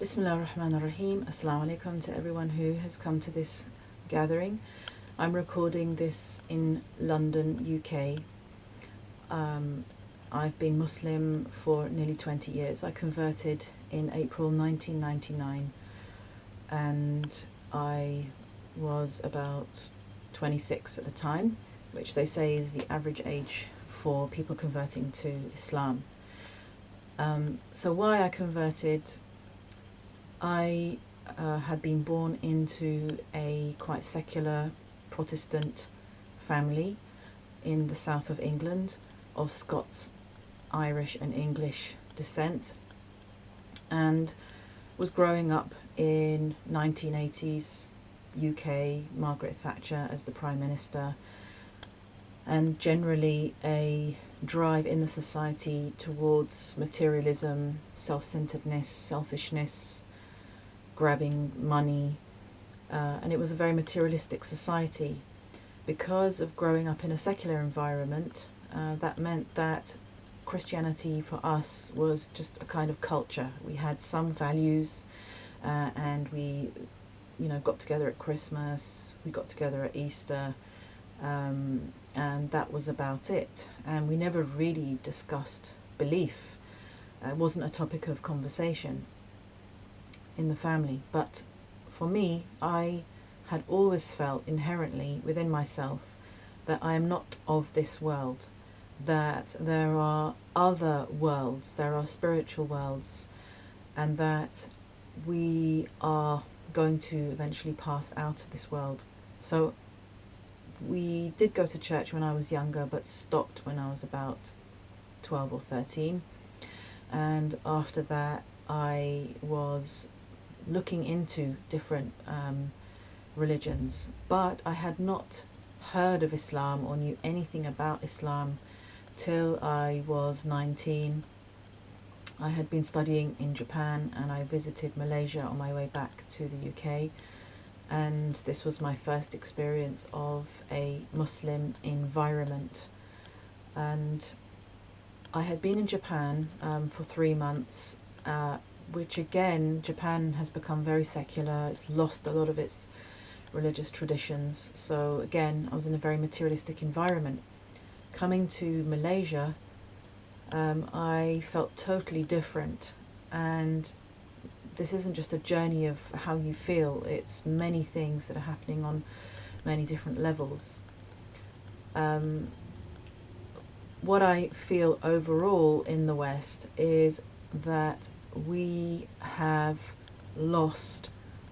Bismillah ar-Rahman ar-Rahim. Assalamu alaikum to everyone who has come to this gathering. I'm recording this in London, UK. I've been Muslim for nearly 20 years. I converted in April 1999 and I was about 26 at the time, which they say is the average age for people converting to Islam. So why I converted, I had been born into a quite secular Protestant family in the south of England of Scots, Irish and English descent, and was growing up in 1980s UK, Margaret Thatcher as the Prime Minister, and generally a drive in the society towards materialism, self-centeredness, selfishness, grabbing money, and it was a very materialistic society. Because of growing up in a secular environment, that meant that Christianity for us was just a kind of culture. We had some values, and we, got together at Christmas, we got together at Easter, and that was about it. And we never really discussed belief. It wasn't a topic of conversation in the family. But for me, I had always felt inherently within myself that I am not of this world, that there are other worlds, there are spiritual worlds, and that we are going to eventually pass out of this world. So we did go to church when I was younger, but stopped when I was about 12 or 13. And after that, I was looking into different religions, but I had not heard of Islam or knew anything about Islam till I was 19. I had been studying in Japan and I visited Malaysia on my way back to the UK, and this was my first experience of a Muslim environment. And I had been in Japan for 3 months, which again, Japan has become very secular. It's lost a lot of its religious traditions. So again, I was in a very materialistic environment. Coming to Malaysia, I felt totally different. And this isn't just a journey of how you feel, it's many things that are happening on many different levels. What I feel overall in the West is that we have lost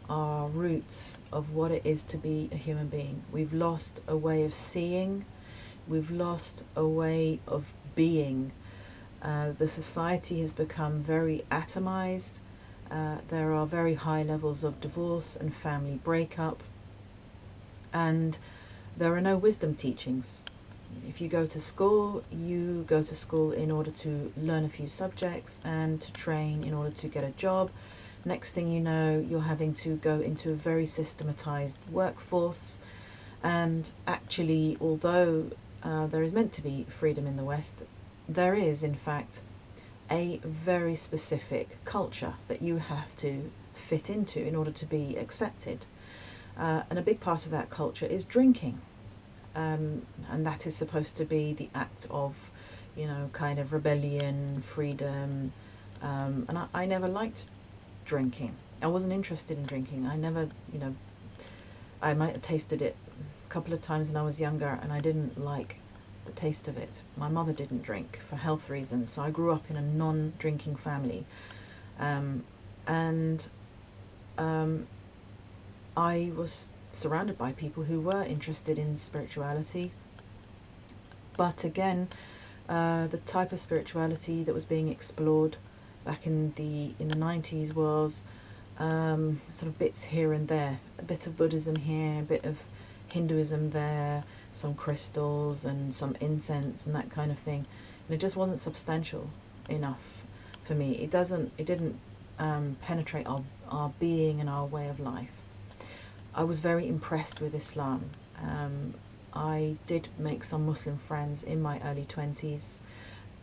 our roots of what it is to be a human being. We've lost a way of seeing, we've lost a way of being. The society has become very atomized. There are very high levels of divorce and family breakup, and there are no wisdom teachings. If you go to school, you go to school in order to learn a few subjects and to train in order to get a job. Next thing you know, you're having to go into a very systematized workforce. And actually, although there is meant to be freedom in the West, there is, in fact, a very specific culture that you have to fit into in order to be accepted. And a big part of that culture is drinking. And that is supposed to be the act of, kind of rebellion, freedom. And I never liked drinking. I wasn't interested in drinking. I never, I might have tasted it a couple of times when I was younger and I didn't like the taste of it. My mother didn't drink for health reasons, so I grew up in a non-drinking family. I was surrounded by people who were interested in spirituality, but again, the type of spirituality that was being explored back in the 90s was sort of bits here and there, a bit of Buddhism here, a bit of Hinduism there, some crystals and some incense and that kind of thing, and it just wasn't substantial enough for me. It didn't penetrate our being and our way of life. I was very impressed with Islam. I did make some Muslim friends in my early 20s,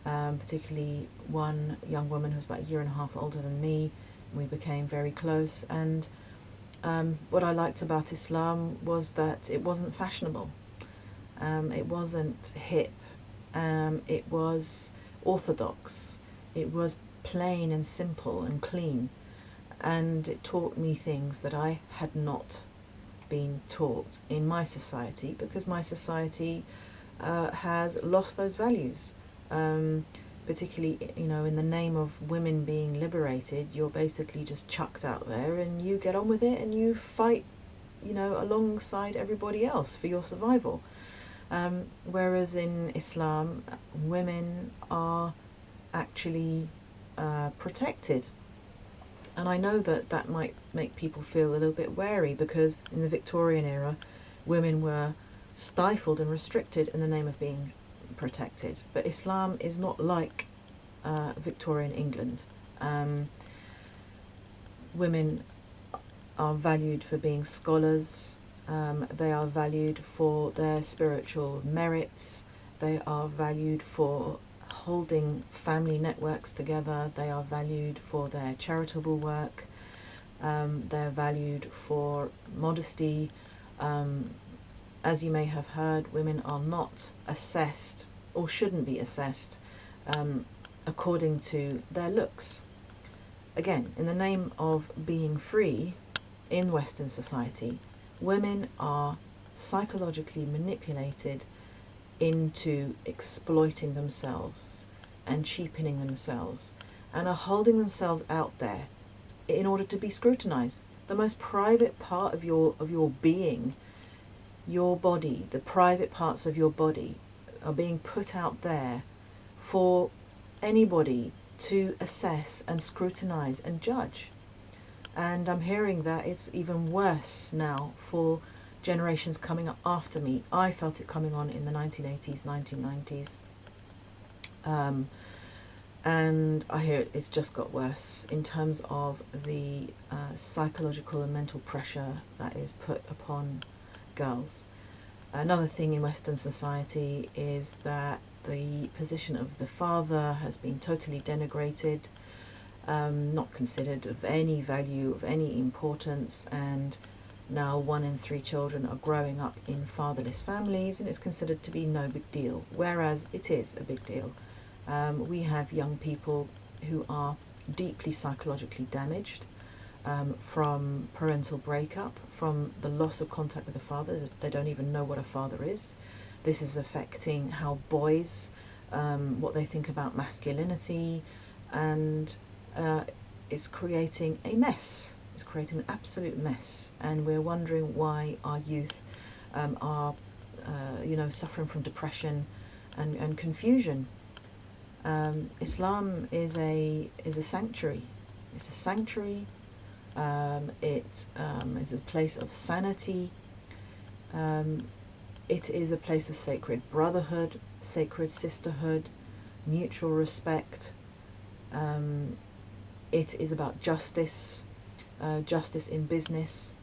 particularly one young woman who was about a year and a half older than me, We became very close, and what I liked about Islam was that it wasn't fashionable. It wasn't hip. It was orthodox. It was plain and simple and clean. And it taught me things that I had not been taught in my society, because my society has lost those values. Particularly, in the name of women being liberated, you're basically just chucked out there and you get on with it and you fight, alongside everybody else for your survival. Whereas in Islam, women are actually protected. And I know that might make people feel a little bit wary, because in the Victorian era, women were stifled and restricted in the name of being protected. But Islam is not like Victorian England. Women are valued for being scholars. They are valued for their spiritual merits. They are valued for holding family networks together. They are valued for their charitable work. They're valued for modesty. As you may have heard, women are not assessed, or shouldn't be assessed, according to their looks. Again, in the name of being free in Western society, women are psychologically manipulated into exploiting themselves and cheapening themselves, and are holding themselves out there in order to be scrutinized. The most private part of your being, your body, the private parts of your body, are being put out there for anybody to assess and scrutinize and judge. And I'm hearing that it's even worse now for generations coming up after me. I felt it coming on in the 1980s, 1990s. And I hear it's just got worse in terms of the psychological and mental pressure that is put upon girls. Another thing in Western society is that the position of the father has been totally denigrated, not considered of any value, of any importance, and now 1 in 3 children are growing up in fatherless families, and it's considered to be no big deal, whereas it is a big deal. We have young people who are deeply psychologically damaged from parental breakup, from the loss of contact with the father. They don't even know what a father is. This is affecting how boys, what they think about masculinity, and it's creating a mess. It's creating an absolute mess, and we're wondering why our youth are, suffering from depression and confusion. Islam is a sanctuary. It's a sanctuary. It is a place of sanity. It is a place of sacred brotherhood, sacred sisterhood, mutual respect. It is about justice. Justice in business,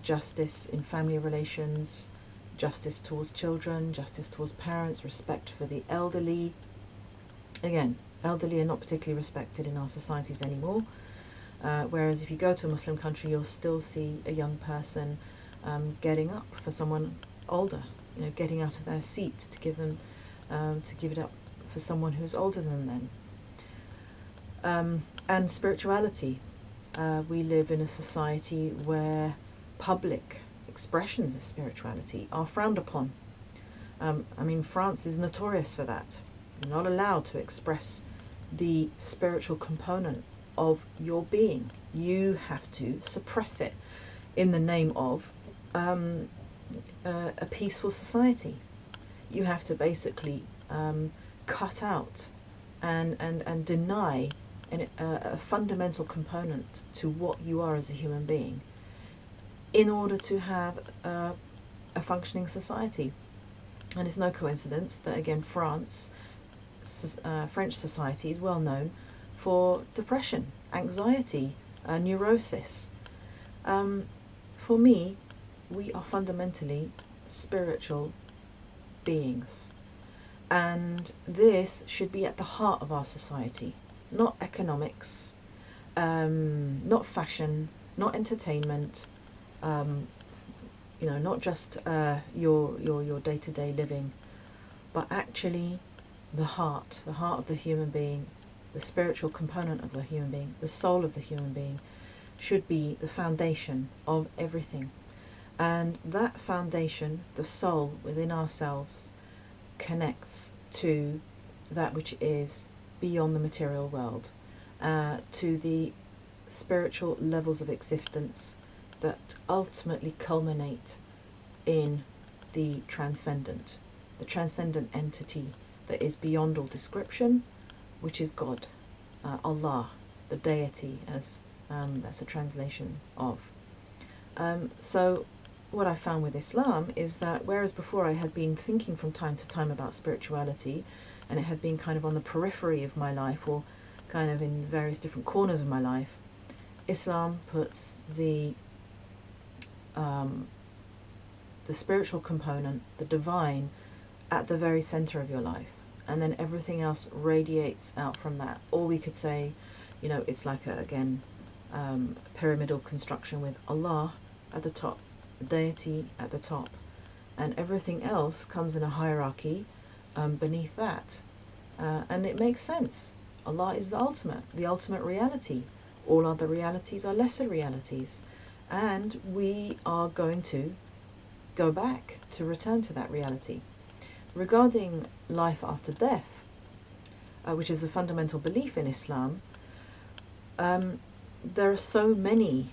justice in family relations, justice towards children, justice towards parents, respect for the elderly. Again, elderly are not particularly respected in our societies anymore, whereas if you go to a Muslim country, you'll still see a young person getting up for someone older, getting out of their seat to give it up for someone who's older than them. And spirituality. We live in a society where public expressions of spirituality are frowned upon. France is notorious for that. You're not allowed to express the spiritual component of your being. You have to suppress it in the name of a peaceful society. You have to basically cut out and deny a fundamental component to what you are as a human being in order to have a functioning society. And it's no coincidence that, again, French society is well known for depression, anxiety, neurosis. For me, we are fundamentally spiritual beings, and this should be at the heart of our society. Not economics, not fashion, not entertainment, not just your day-to-day living, but actually the heart of the human being, the spiritual component of the human being, the soul of the human being should be the foundation of everything. And that foundation, the soul within ourselves, connects to that which is beyond the material world, to the spiritual levels of existence that ultimately culminate in the transcendent entity that is beyond all description, which is God, Allah, the deity, as that's a translation of. So what I found with Islam is that whereas before I had been thinking from time to time about spirituality, and it had been kind of on the periphery of my life, or kind of in various different corners of my life, Islam puts the spiritual component, the divine, at the very center of your life, and then everything else radiates out from that. Or we could say, it's like pyramidal construction with Allah at the top, the deity at the top, and everything else comes in a hierarchy beneath that. And it makes sense. Allah is the ultimate reality. All other realities are lesser realities. And we are going to go back to return to that reality. Regarding life after death, which is a fundamental belief in Islam, there are so many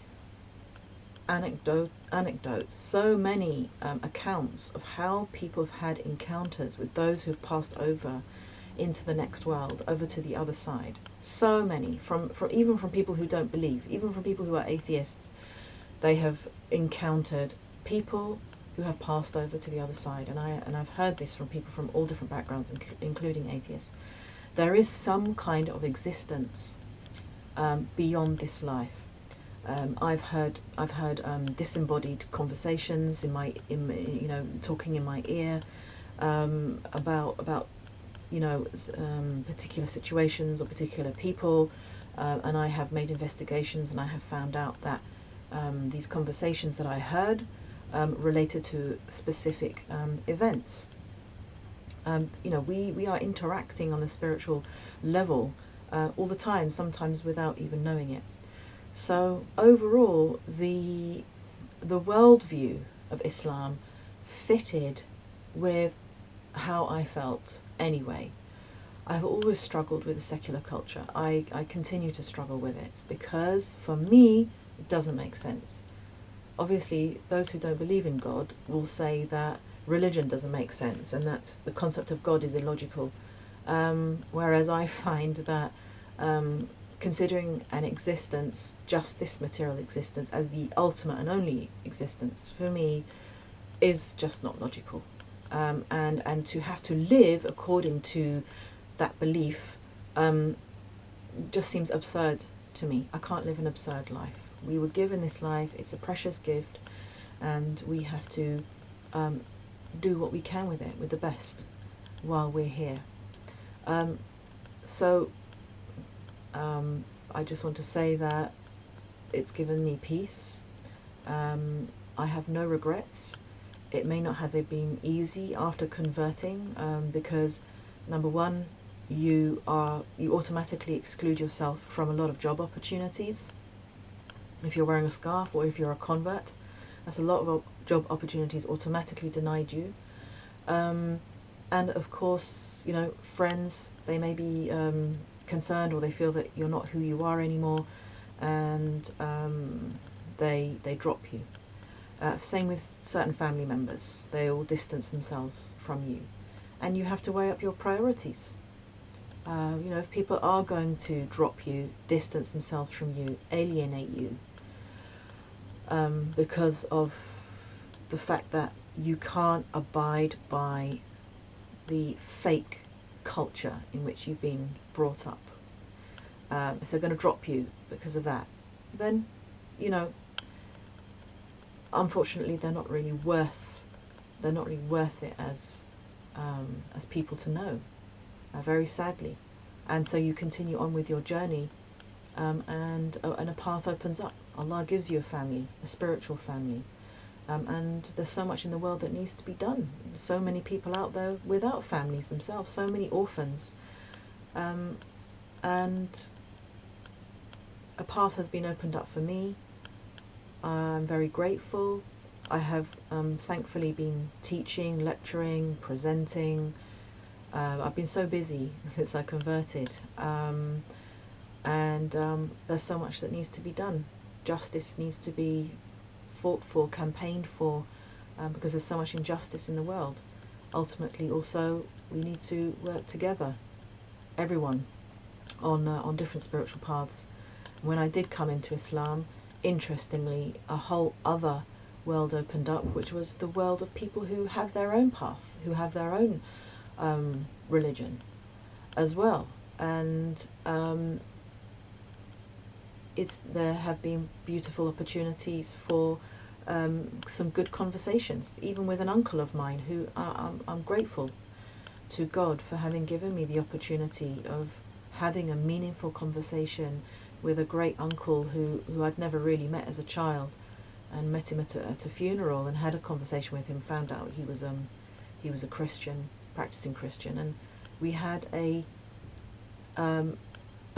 anecdotes, so many accounts of how people have had encounters with those who have passed over into the next world, over to the other side. So many, from even from people who don't believe, even from people who are atheists. They have encountered people who have passed over to the other side, and I've heard this from people from all different backgrounds, including atheists. There is some kind of existence beyond this life. I've heard disembodied conversations talking in my ear about particular situations or particular people, and I have made investigations, and I have found out that these conversations that I heard related to specific events. We are interacting on the spiritual level all the time, sometimes without even knowing it. So overall, the worldview of Islam fitted with how I felt anyway. I've always struggled with the secular culture. I continue to struggle with it because, for me, it doesn't make sense. Obviously, those who don't believe in God will say that religion doesn't make sense and that the concept of God is illogical. Whereas I find that considering an existence, just this material existence, as the ultimate and only existence, for me, is just not logical. And to have to live according to that belief just seems absurd to me. I can't live an absurd life. We were given this life, it's a precious gift, and we have to do what we can with it, with the best, while we're here. I just want to say that it's given me peace. I have no regrets. It may not have been easy after converting, because number one, you automatically exclude yourself from a lot of job opportunities. If you're wearing a scarf or if you're a convert, that's a lot of job opportunities automatically denied you. And of course, friends, they may be concerned, or they feel that you're not who you are anymore, and they drop you. Same with certain family members. They all distance themselves from you. And you have to weigh up your priorities. If people are going to drop you, distance themselves from you, alienate you, because of the fact that you can't abide by the fake culture in which you've been brought up. If they're going to drop you because of that, then, unfortunately, they're not really worth it as people to know, very sadly. And so you continue on with your journey, and a path opens up. Allah gives you a family, a spiritual family. And there's so much in the world that needs to be done. So many people out there without families themselves, so many orphans. And a path has been opened up for me. I'm very grateful. I have thankfully been teaching, lecturing, presenting. I've been so busy since I converted. And there's so much that needs to be done. Justice needs to be fought for, campaigned for, because there's so much injustice in the world. Ultimately, also, we need to work together, everyone, on different spiritual paths. When I did come into Islam, interestingly, a whole other world opened up, which was the world of people who have their own path, who have their own religion as well. And there have been beautiful opportunities for some good conversations, even with an uncle of mine who I'm grateful to God for having given me the opportunity of having a meaningful conversation with a great uncle who I'd never really met as a child, and met him at a funeral and had a conversation with him, found out he was a Christian, practicing Christian, and we had a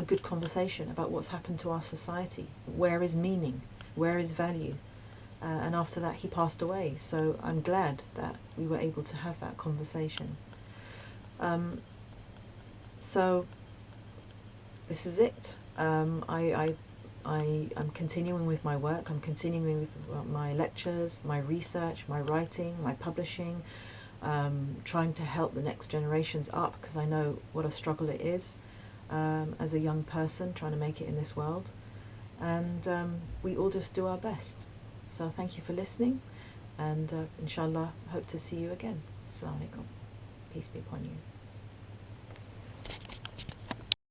good conversation about what's happened to our society, where is meaning, where is value, and after that he passed away. So I'm glad that we were able to have that conversation. So this is it. I'm continuing with my work. I'm continuing with my lectures, my research, my writing, my publishing, trying to help the next generations up, because I know what a struggle it is as a young person trying to make it in this world. And we all just do our best. So thank you for listening, and inshallah, hope to see you again. Assalamu alaikum. Peace be upon you.